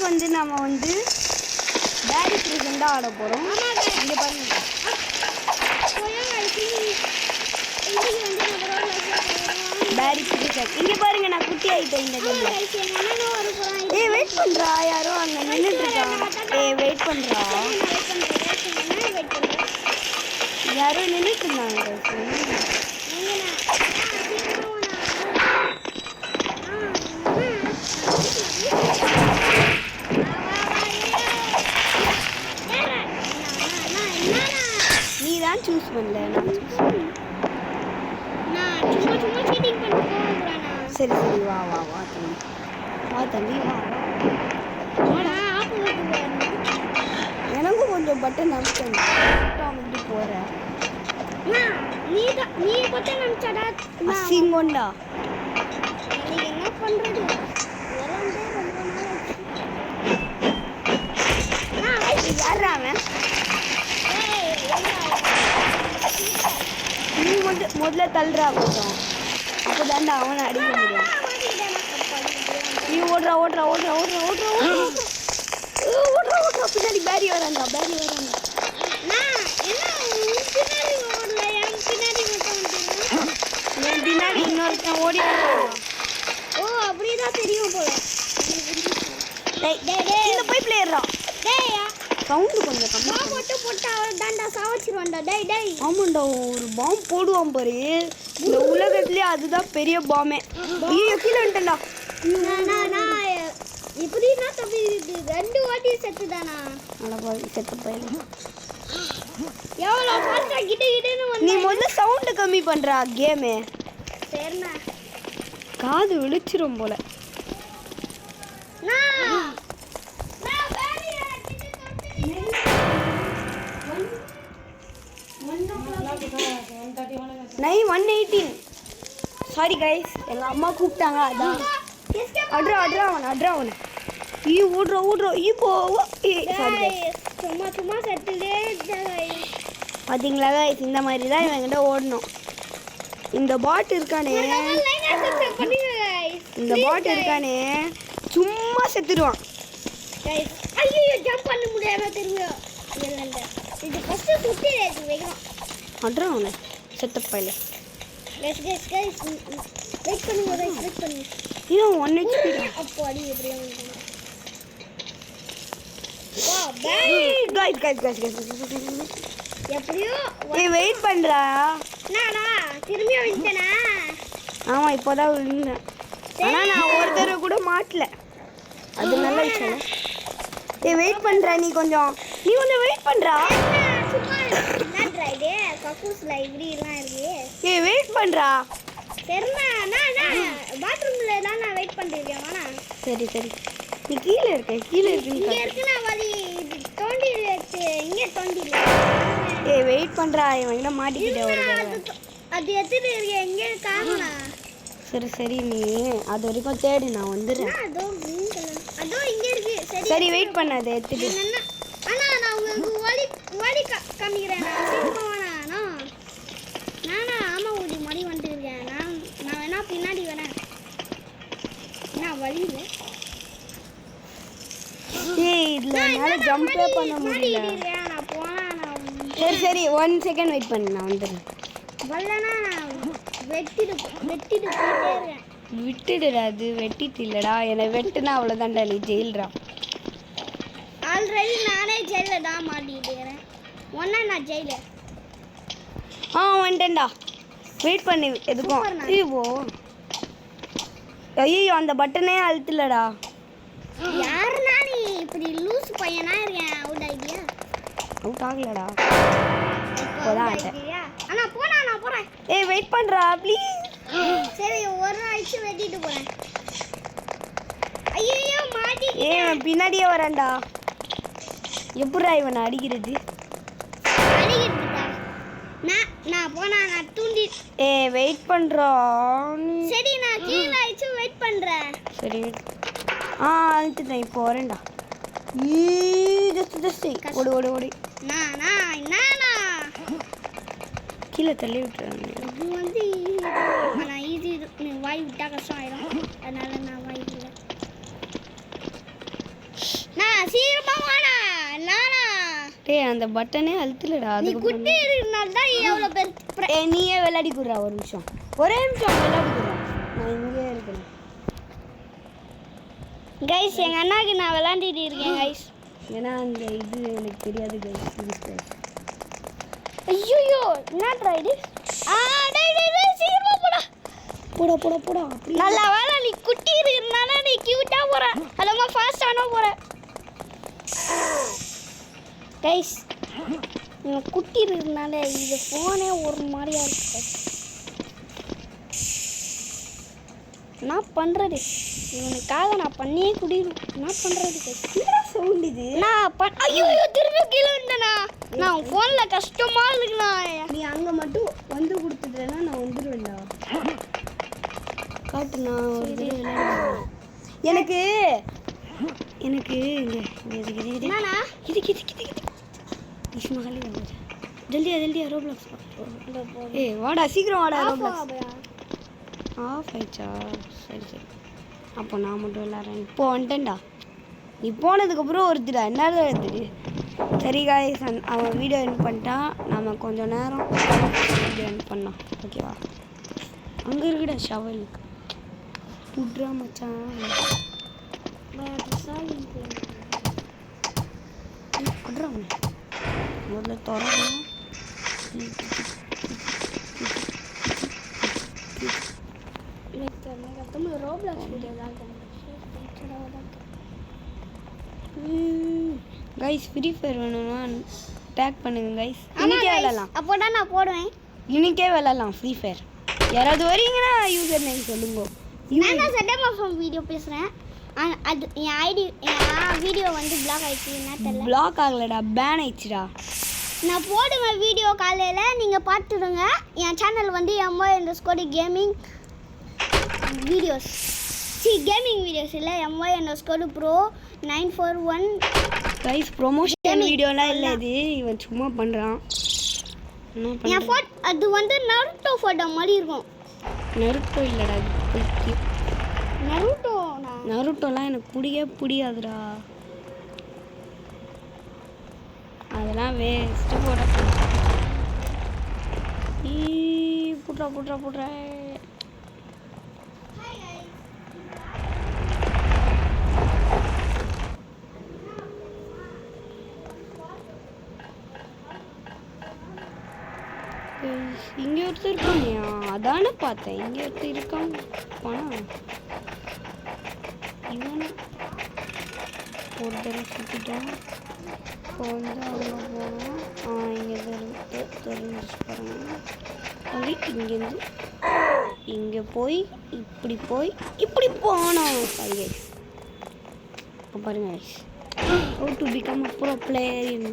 வந்து நம்ம வந்து பேரி ப்ரிசன் தான் ஆட போகிறோம். இங்கே பாருங்க பேரி ப்ரிசன். இங்கே பாருங்க நான் குட்டி ஆகிட்டேன் இந்த கேம்ல. வெயிட் பண்ணுறா யாரோ அங்கே நின்றுட்டுருக்கான். வெயிட் பண்ணுறா யாரோ நின்றுட்டு இருந்தாங்க. நீ தான் சூஸ் பண்ணல, நான் சூஸ் பண்ணேன். சரி சரி வா வா வா தம்பி, வா தம்பி வா வா. எனக்கும் கொஞ்சம் பட்டன் அமுத்தேன் வந்து போகிறேன். அசிங்கொண்டா என்ன பண்றது? யாரா அவன்? நீ முதல்ல தள்ளுறா கொஞ்சம், அப்போ தாண்டா அவனை அடிக்க முடியும். நீ ஓடுறா ஓடுறா ஓடுறா ஓடுறா ஓடுறா ஓடுறா ஓடுறா ஓடுறா. பின்னாடி பேரி வராண்டா, பேரி வராண்டா. என் பின்னாடி இன்னொருத்தன் ஓடி வரான். ஓ அப்படிதான் தெரியும் போல. இந்த போய் பிளேயர்ரா. சவுண்டு கொஞ்சம் கம்மி போட்டா தாண்டா சாவச்சிருவான்டா. டேய் ஆமாண்டா, ஒரு பாம்பு போடுவான் பாரு இந்த உலகத்துலேயே, அதுதான் பெரிய பாம்பே. ஐயோ கீழே வந்துட்டேன்டா. எப்படின்னா தம்பி 2 வாட்டி செத்துதானா? அடப்பா செத்து போயிடலாம். எவ்வளோ ஃபாஸ்டா கிட்டன்னு நீ முதல்ல சவுண்டு கம்மி பண்ணுறா கேமு. சரிண்ணா, காது விழிச்சிரும் போல. நைன் 118. சாரி கைஸ், எங்கள் அம்மா கூப்பிட்டாங்க அதான். அட்ரா அட்ரா அவனை. ஓடுறோம் இப்போ. சும்மா செத்துலே பார்த்தீங்களா கைஸ், இந்த மாதிரி தான் இவங்கிட்ட ஓடணும். இந்த பாட் இருக்கானே சும்மா செத்துடுவான். ஐயோ ஜம்ப் பண்ண முடியாம திரும்ப இது ஃபர்ஸ்ட் சுத்தி வைக்கணும். அட்ரா அவனை செத்த பையில. கைஸ் வெயிட் பண்ணுங்க. இன்னும் 1 HP அப்போ அடி எப்படியா எப்படியோ வெயிட் பண்றா. நானா திரும்பி வந்துட்டேனா? ஆமா இப்போதான் விழுந்தேன். ஆனா நான் ஒரு தடவை கூட மாட்டல, அது நல்ல விஷயம். வெயிட் பண்றா, நீ கொஞ்சம் வெயிட் பண்றா. சும்மா என்னடா இது கக்கூஸ்ல இப்படி எல்லாம் இருக்கு. வெயிட் பண்றா. சரிண்ணா, நான் பாத்ரூம்ல தான் நான் வெயிட் பண்ணிருக்கேன். வாடா. சரி நீ கீழே இருக்கு இங்க இருக்குனா வலி தோண்டி இருக்கு. இங்க தோண்டி வெயிட் பண்றா, இவங்கிட்ட மாட்டிக்கிட்டே ஒரு அது எத்திட்டு இருக்கு. எங்க காணோம்னா? சரி நீ அது வரைக்கும் தேடு, நான் வந்துடுறேன். அதோ இங்க இருக்கு. சரி வெயிட் பண்ண, அதை எடுத்துட்டு. அண்ணா நான் உங்களுக்கு வலி காமிக்கிறேன். நானா ஆமா ஊதி மடி வந்துட்டு இருக்கேன். நான் வேணா பின்னாடி வரேன். நான் வலி இல்லை. இதுல என்னால ஜம்பே பண்ண முடியல. நான் போனா சரி 1 செகண்ட் வெயிட் பண்ணு, நான் வந்துடுறேன். வரலனா நான் வெட்டிட்டு போயிட்டே இருக்கேன். விட்டுடுடா, அது வெட்டிட்டு இல்லடா, என்னை வெட்டுனா அவ்வளோதான்டா, நீ ஜெயில்ரா. ஆல்ரெடி நானே ஜெயிலில் தான் மாட்டிக்கிறேன். ஒன்றா நான் ஜெயிலு. வந்துட்டேன்டா. வெயிட் பண்ணி எதுக்கும். ஐயோ அந்த பட்டனே அழுத்தலடா. யாருன்னா நீ இப்படி லூஸ் பையனா இருக்கேன்? அவுட் ஐடியா அவுட் ஆகலடா. அண்ணா போனா நான் போறேன். வெயிட் பண்றா ப்ளீஸ். சரி ஒரு ஆயிச்சு வெட்டிட்டு போறேன். ஐயோ மாட்டி. பின்னாடியே வரேன்டா. எப்படா இவனை அடிக்கிறது? நான் போனா நான் தூண்டி. வெயிட் பண்றோம். சரி நான் கீழ ஆயிச்சு வெயிட் பண்றேன். சரி அழுத்துட்டேன், இப்போ வரேன்டா. ஜஸ்ட் ஓடி. நானா கீழே தள்ளி விட்டுறாங்க. இது வந்து நான் ஈஸி. வாய் விட்டா கஷ்டம் ஆயிடும், அதனால நான் வாய் இல்லை. டேய் அந்த பட்டனே அழுத்தலடா நீ அதுக்கு குட்டி இருக்கனால தான் எவ்வளோ பேர் ஏய் நீயே விளையாடி குடுறா ஒரு நிமிஷம் விளையாடி குடுறா நான் இங்கே இருக்கேன் கைஸ் எங்கள் அண்ணாக்கு நான் விளாண்டுட்டு இருக்கேன் கைஸ். ஏன்னா அந்த இது எனக்கு தெரியாது கைஸ். ஐயோ என்னடா இது? டேய் டேய் டேய் சீக்கிரமா போடா. போடா போடா போடா அப்படி நல்ல வேளை நீ குட்டி இருக்கனால நீ கியூட்டா போற. அலமா ஃபாஸ்டானோ போற. கைஸ் நீ குட்டி இருக்கனால இது ஃபோனே ஒரு மாதிரியா இருக்கு. என்ன பண்றது? இவனுக்காக நான் பண்ணியே குடிரும். என்ன பண்றது? என்ன சவுண்ட் இது? நான் ஐயோ திரும்பி கீழே விட்டேனா? நான் உன் ஃபோன்ல கஷ்டமா இருக்குண்ணா. நீ அங்கே மட்டும் வந்து கொடுத்துட்டேன்னா நான் வந்துடுவேன்டா. காட்டு நான் ஒரு தடவை விளையாடுவேன். எனக்கு என்னண்ணா? ஜல்தியா ரோப்ளாக்ஸ் ஏய் வாடா சீக்கிரம் வாடா ரோப்ளாக்ஸ் ஆஃப் ஆயிடுச்சா சரி அப்போ நான் மட்டும் விளாட்றேன் இப்போ வந்துட்டேன்டா நீ போனதுக்கப்புறம் ஒருத்தடா என்னடா எடுத்துட்டு சரி காய்ஸ் அவன் வீடியோ என் பண்ணிட்டான் நம்ம கொஞ்சம் நேரம் வீடியோ என் பண்ணலாம் ஓகேவா அங்கே இருக்குடா ஷவல் புட்ரா மச்சான் புட்ரா முதல்ல திறக்கணும் கைஸ் ஃப்ரீ ஃபயர் வேணும்னா டேக் பண்ணுங்க கைஸ் இன்னைக்கே விளையாடலாம் அப்போதான் நான் போடுவேன் இன்னைக்கே விளையாடலாம் ஃப்ரீ ஃபயர் யாராவது வரீங்கன்னா யூசர் நேம் சொல்லுங்க நான் தான் சண்டே மாஃபம் வீடியோ பேசுகிறேன் அது என் ஐடி என் வீடியோ வந்து பிளாக் ஆயிடுச்சு என்ன தெரியல பிளாக் ஆகலடா பேன் ஆயிடுச்சுடா நான் போடுவேன் வீடியோ காலையில் நீங்கள் பார்த்துடுங்க என் சேனல் வந்து MY_SCODE gaming videos gaming videos இல்லை MY_SCODE Pro 941 கைஸ் ப்ரொமோஷன் வீடியோலாம் இல்லை இது இவன் சும்மா பண்ணுறான் என் அது வந்து நருட்டோ ஃபோட்டோ மாதிரி இருக்கும் நருட்டோ இல்லைடா நருட்டோலாம் எனக்கு பிடிக்காதுடா அதெல்லாம் வேஸ்ட்டு போட புட்றா இங்கே ஒருத்தர் இருக்கானியா அதானே பார்த்தேன் இங்கே ஒருத்தர் இருக்கான் போனா இவனை ஒரு தடவை சுற்றிட்டோம் இப்போ வந்து அங்கே போனோம் இங்கே தெரிஞ்சிச்சு பாருங்க அது இங்கேருந்து இங்கே போய் இப்படி போனோம் கைஸ் இப்போ பாருங்க guys how to become a pro player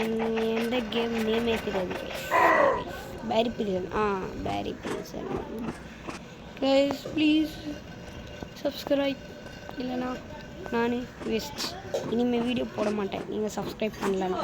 எந்த கேம் நேமே தெரியாது பேரி பிரிசன் கைஸ் ப்ளீஸ் சப்ஸ்கிரைப் இல்லைனா நானே வேஸ்ட் இனிமேல் வீடியோ போட மாட்டேன் நீங்கள் சப்ஸ்கிரைப் பண்ணலன்னா